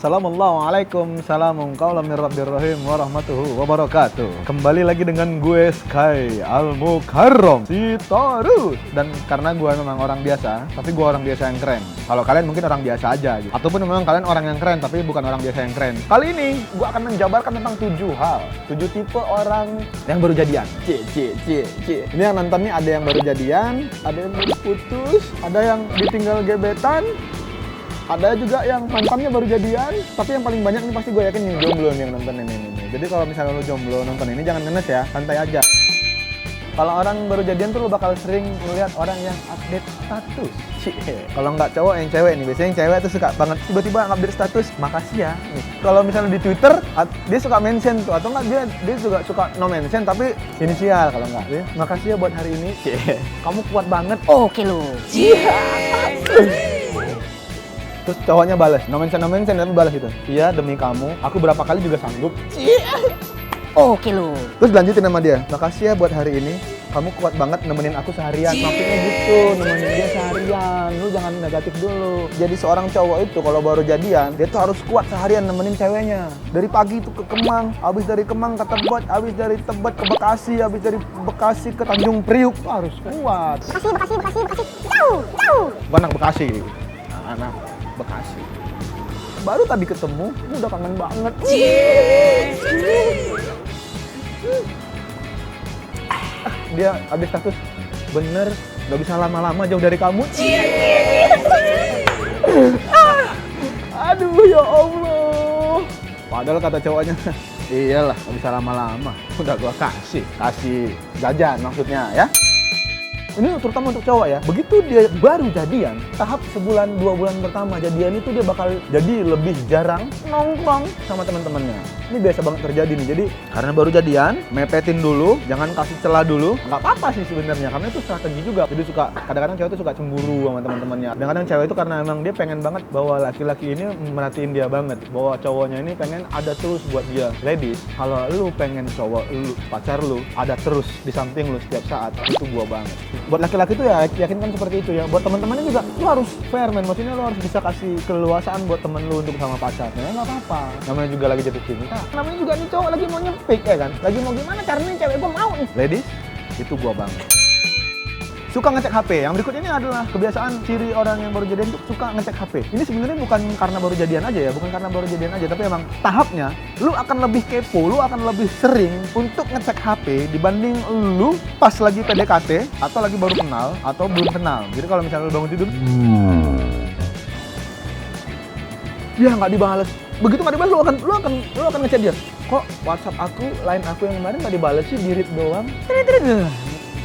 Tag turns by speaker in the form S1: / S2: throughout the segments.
S1: Assalamualaikum, salamun qaulan mir rabbir rahim warahmatullahi wabarakatuh. Kembali lagi dengan gue Sky Al-Mukarram Sitorus. Dan karena gue memang orang biasa, tapi gue orang biasa yang keren. Kalau kalian mungkin orang biasa aja gitu. Ataupun memang kalian orang yang keren, tapi bukan orang biasa yang keren. Kali ini gue akan menjabarkan tentang 7 hal, 7 tipe orang yang baru jadian. Ini yang nonton nih, ada yang baru jadian, ada yang baru putus, ada yang ditinggal gebetan, ada juga yang mantannya baru jadian, tapi yang paling banyak nih pasti gue yakin yang jomblo nih yang nonton ini. Jadi kalau misalnya lo jomblo nonton ini jangan ngenes ya, santai aja. Kalau orang baru jadian tuh lo bakal sering melihat orang yang update status. Kalau nggak cowok yang cewek nih, biasanya yang cewek tuh suka banget tiba-tiba update status, makasih ya. Kalau misalnya di Twitter, dia suka mention tuh, atau nggak dia juga suka no mention tapi inisial kalau nggak. Makasih ya buat hari ini. Kamu kuat banget.
S2: Oke lo.
S1: Terus cowoknya balas, no mention tapi balas itu. Iya demi kamu, aku berapa kali juga sanggup.
S2: Oke lo.
S1: Terus lanjutin sama dia, makasih ya buat hari ini, kamu kuat banget nemenin aku seharian. Maksudnya gitu, nemenin dia seharian, lu jangan negatif dulu. Jadi seorang cowok itu kalau baru jadian, dia tuh harus kuat seharian nemenin ceweknya. Dari pagi itu ke Kemang, habis dari Kemang ke Tebet, habis dari Tebet ke Bekasi, habis dari Bekasi ke Tanjung Priuk, harus kuat.
S2: Bekasi. Jauh.
S1: Gua anak Bekasi, anak Bekasi. Baru tadi ketemu, udah kangen banget. Dia habis status, bener gak bisa lama-lama jauh dari kamu. Aduh ya Allah. Padahal kata cowoknya, iyalah gak bisa lama-lama. Udah gua kasih jajan maksudnya ya. Ini terutama untuk cowok ya, begitu dia baru jadian, tahap sebulan 2 bulan pertama jadian itu dia bakal jadi lebih jarang nongkrong sama teman-temannya. Ini biasa banget terjadi nih, jadi karena baru jadian, mepetin dulu, jangan kasih celah dulu. Nggak apa-apa sih sebenarnya, karena itu strategi juga. Jadi kadang-kadang cewek itu suka cemburu sama teman-temannya. Kadang-kadang cewek itu karena emang dia pengen banget bahwa laki-laki ini merhatiin dia banget, bahwa cowoknya ini pengen ada terus buat dia. Ladies, kalau lu pengen cowok lu, pacar lu, ada terus di samping lu setiap saat, itu gua banget. Buat laki-laki tuh ya yakinkan seperti itu ya. Buat teman-temannya juga lu harus fair man, maksudnya lu harus bisa kasih keleluasaan buat temen lu untuk sama pacarnya. Ya nggak apa-apa. Namanya juga lagi jatuh cinta. Namanya juga nih cowok lagi mau nyempik ya kan. Lagi mau gimana caranya cewek gua mau nih. Ladies, itu gua banget. Suka ngecek HP. Yang berikut ini adalah kebiasaan ciri orang yang baru jadian tuh suka ngecek HP. Ini sebenarnya bukan karena baru jadian aja ya, bukan karena baru jadian aja, tapi emang tahapnya lu akan lebih kepo, lu akan lebih sering untuk ngecek HP dibanding lu pas lagi PDKT atau lagi baru kenal atau belum kenal. Jadi kalau misalnya lu bangun tidur, ya nggak dibales. Begitu nggak dibales, lu akan ngecek dia. Kok WhatsApp aku, line aku yang kemarin nggak dibales sih, di read doang.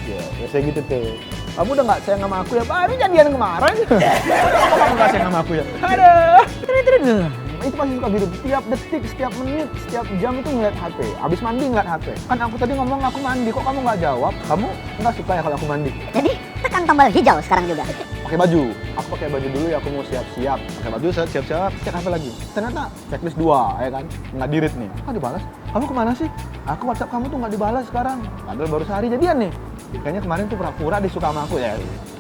S1: Ya, biasa gitu tuh. Kamu udah nggak sayang sama aku ya? Baru jadian kemarin. Kok kamu nggak sayang sama aku ya? Aduh. Itu pasti suka gitu. Setiap detik, setiap menit, setiap jam itu ngeliat HP. Abis mandi ngeliat HP. Kan aku tadi ngomong aku mandi, kok kamu nggak jawab? Kamu nggak suka ya kalau aku mandi?
S2: Jadi tekan tombol hijau sekarang juga.
S1: Pakai baju. Aku pakai baju dulu ya, aku mau siap-siap. Pakai baju, siap-siap. Cek HP lagi. Ternyata checklist 2, ya kan? Nggak di-read nih. Dibalas. Kamu kemana sih? Aku WhatsApp kamu tuh nggak dibalas sekarang. Padahal baru sehari jadian nih. Kayaknya kemarin tuh pura-pura dia suka sama aku ya.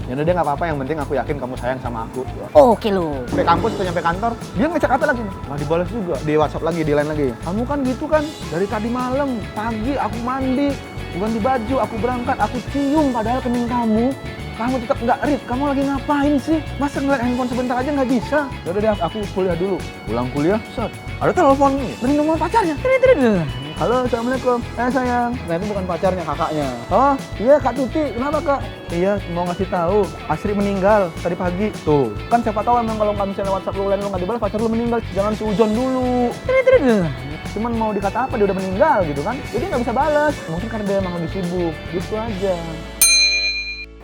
S1: Ya udah dia nggak apa-apa, yang penting aku yakin kamu sayang sama aku.
S2: Oke lo.
S1: Sampai kampus atau nyampe kantor, dia ngecek apa lagi? Nggak dibalas juga. Di WhatsApp lagi, di line lagi. Kamu kan gitu kan? Dari tadi malam, pagi aku mandi, aku ganti baju, aku berangkat, aku cium padahal kening kamu. Kamu tetap nggak read, kamu lagi ngapain sih? Masa ngeliat handphone sebentar aja nggak bisa? Yaudah deh, aku kuliah dulu. Pulang kuliah, set. Ada telepon nih, dari nomor pacarnya. Halo, assalamualaikum. Sayang. Nah itu bukan pacarnya, kakaknya. Oh, iya Kak Tuti. Kenapa Kak? Iya, mau ngasih tahu. Asri meninggal tadi pagi. Tuh, kan siapa tahu emang kalau nggak misalnya WhatsApp lu nggak dibalas, pacar lu meninggal. Jangan seujon dulu. Cuman mau dikata apa, dia udah meninggal gitu kan? Jadi nggak bisa balas. Mungkin karena dia emang lebih sibuk. Gitu aja.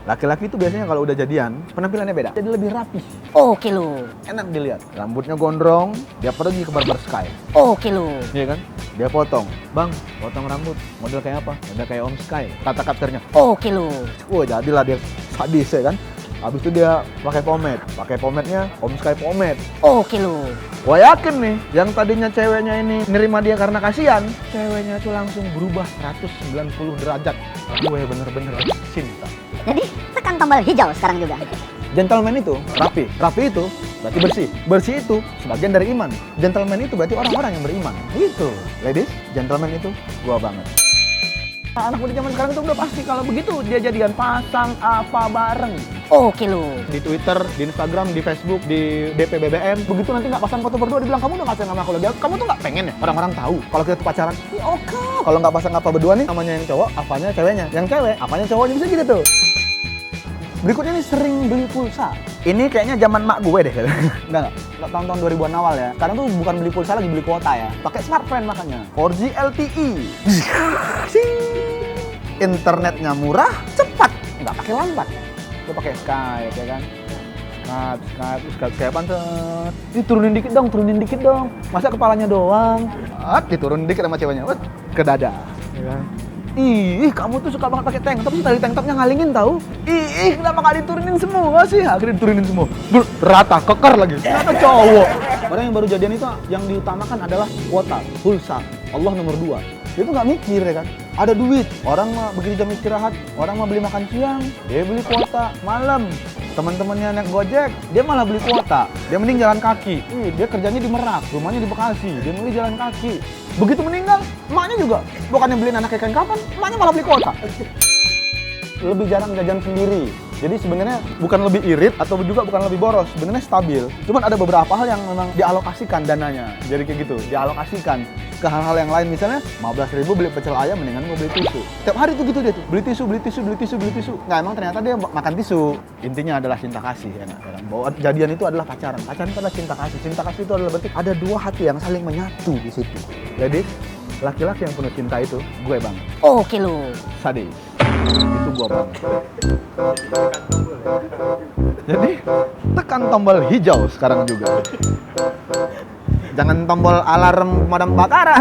S1: Laki-laki itu biasanya kalau udah jadian, penampilannya beda. Jadi lebih rapi.
S2: Oke lo.
S1: Enak dilihat. Rambutnya gondrong, dia pergi ke barber Sky.
S2: Oke lo.
S1: Iya kan? Dia potong. Bang, potong rambut. Model kayak apa? Model kayak Om Sky. Kata kapternya.
S2: Oke lo.
S1: Wah, jadilah dia sadis ya kan? Habis itu dia pakai pomade. Pakai pomade-nya Om Sky pomade.
S2: Oke lo.
S1: Gua yakin nih, yang tadinya ceweknya ini nerima dia karena kasihan, ceweknya itu langsung berubah 190 derajat. Gue bener-bener cinta.
S2: Jadi tekan tombol hijau sekarang juga.
S1: Gentleman itu rapi. Rapi itu berarti bersih. Bersih itu sebagian dari iman. Gentleman itu berarti orang-orang yang beriman. Gitu. Ladies, gentleman itu gua banget. Nah, anak muda zaman sekarang itu udah pasti kalau begitu dia jadian pasang apa bareng.
S2: Oke lu.
S1: Di Twitter, di Instagram, di Facebook, di DP BBM. Begitu nanti nggak pasang foto berdua, dibilang kamu udah nggak sayang sama aku lagi. Kamu tuh nggak pengen ya orang-orang tahu kalau kita tuh pacaran. Ya oke. Kalau nggak pasang apa berdua nih, namanya yang cowok, apanya ceweknya. Yang cewek, apanya cowoknya, bisa gitu tuh. Berikutnya nih sering beli pulsa. Ini kayaknya zaman mak gue deh. Enggak. Tahun-tahun 2000-an awal ya. Sekarang tuh bukan beli pulsa lagi, beli kuota ya. Pakai smartphone makanya. 4G LTE. Internetnya murah, cepat. Nggak pakai lambat. Lu pakai Skype ya kan. Skype-an set. Ini turunin dikit dong. Masa kepalanya doang? Diturunin dikit sama ceweknya. Ke dada. Ya kan? Ih, kamu tuh suka banget pakai tank top sih, tali tank topnya ngalingin tahu. Ih, kenapa nggak diturunin semua sih? Akhirnya diturunin semua. Rata, kekar lagi. Ternyata cowok. Orang yang baru jadian itu yang diutamakan adalah kuota, pulsa. Allah nomor 2. Dia tuh nggak mikir ya kan. Ada duit, orang mah begitu jam istirahat, orang mah beli makan siang, dia beli kuota malam. Teman-temannya naik Gojek, dia malah beli kuota. Dia mending jalan kaki. Dia kerjanya di Merak, rumahnya di Bekasi. Dia milih jalan kaki. Begitu meninggal, emaknya juga bukannya beliin anaknya kain kapan, emaknya malah beli kuota. Lebih jarang jajan sendiri. Jadi sebenarnya bukan lebih irit atau juga bukan lebih boros, sebenarnya stabil. Cuman ada beberapa hal yang memang dialokasikan dananya. Jadi kayak gitu, dialokasikan ke hal-hal yang lain. Misalnya 15.000 beli pecel ayam, mendingan gue beli tisu. Tiap hari tuh gitu dia tuh, beli tisu. Nggak, emang ternyata dia makan tisu. Intinya adalah cinta kasih ya. Bahwa jadian itu adalah pacaran. Pacaran itu adalah cinta kasih. Cinta kasih itu adalah berarti ada dua hati yang saling menyatu di situ. Jadi laki-laki yang penuh cinta itu gue banget.
S2: Oke lu.
S1: Sadis. Itu gua banget. Jadi tekan tombol hijau sekarang juga. Jangan tombol alarm pemadam kebakaran.